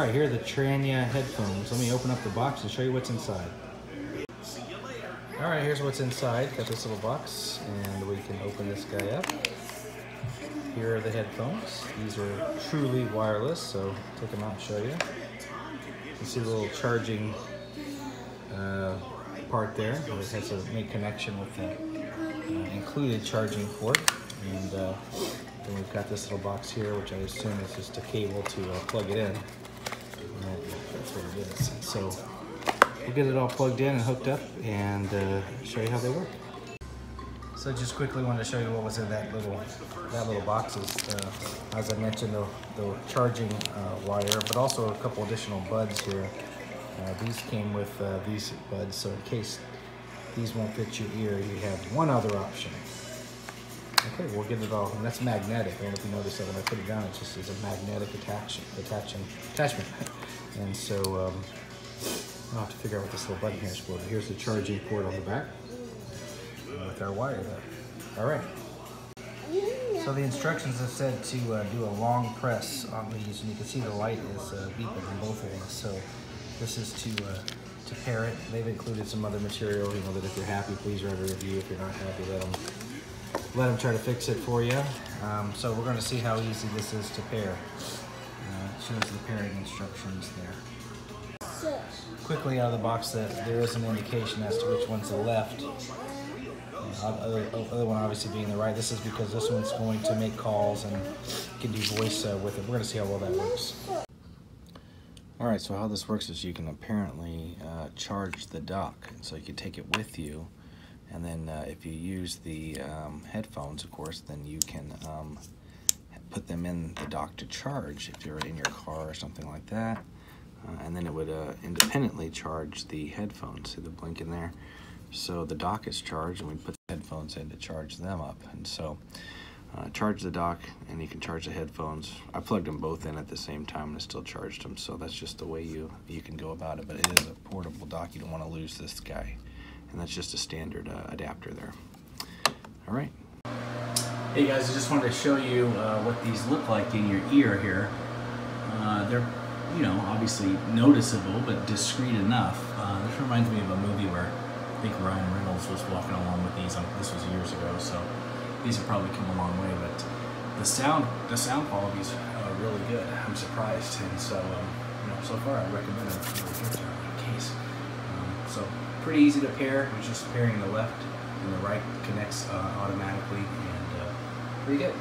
Alright, here are the Tranya headphones. Let me open up the box and show you what's inside. Alright, here's what's inside. Got this little box, and we can open this guy up. Here are the headphones. These are truly wireless, so take them out and show you. You can see the little charging part there. It has to make connection with the included charging port. And then we've got this little box here, which I assume is just a cable to plug it in. And that's what it is. So we'll get it all plugged in and hooked up and show you how they work. So just quickly wanted to show you what was in that little boxes. As I mentioned, the charging wire, but also a couple additional buds here. These came with these buds, so in case these won't fit your ear, you have one other option. Okay, we'll get it all, and that's magnetic. I don't know if you noticed that when I put it down, it just is a magnetic attachment. And so I'll have to figure out what this little button here is for. Here's the charging port on the back with our wire there. All right. So the instructions have said to do a long press on these, and you can see the light is beeping on both of these. So this is to pair it. They've included some other material, that if you're happy, please write a review. If you're not happy, let them try to fix it for you. So we're going to see how easy this is to pair. It shows the pairing instructions there. Quickly out of the box, there is an indication as to which one's the left. Other one obviously being the right. This is because this one's going to make calls and can do voice with it. We're going to see how well that works. Alright, so how this works is you can apparently charge the dock. So you can take it with you. And then if you use the headphones, of course, then you can put them in the dock to charge if you're in your car or something like that. And then it would independently charge the headphones. See the blink in there? So the dock is charged, and we put the headphones in to charge them up. And so charge the dock, and you can charge the headphones. I plugged them both in at the same time, and I still charged them. So that's just the way you can go about it. But it is a portable dock. You don't want to lose this guy. And that's just a standard adapter there. All right. Hey guys, I just wanted to show you what these look like in your ear here. They're, obviously noticeable, but discreet enough. This reminds me of a movie where I think Ryan Reynolds was walking along with these. This was years ago, so these have probably come a long way. But the sound quality is really good. I'm surprised, and so so far I recommend it for a case. So pretty easy to pair. It's just pairing the left and the right connects automatically, and pretty good.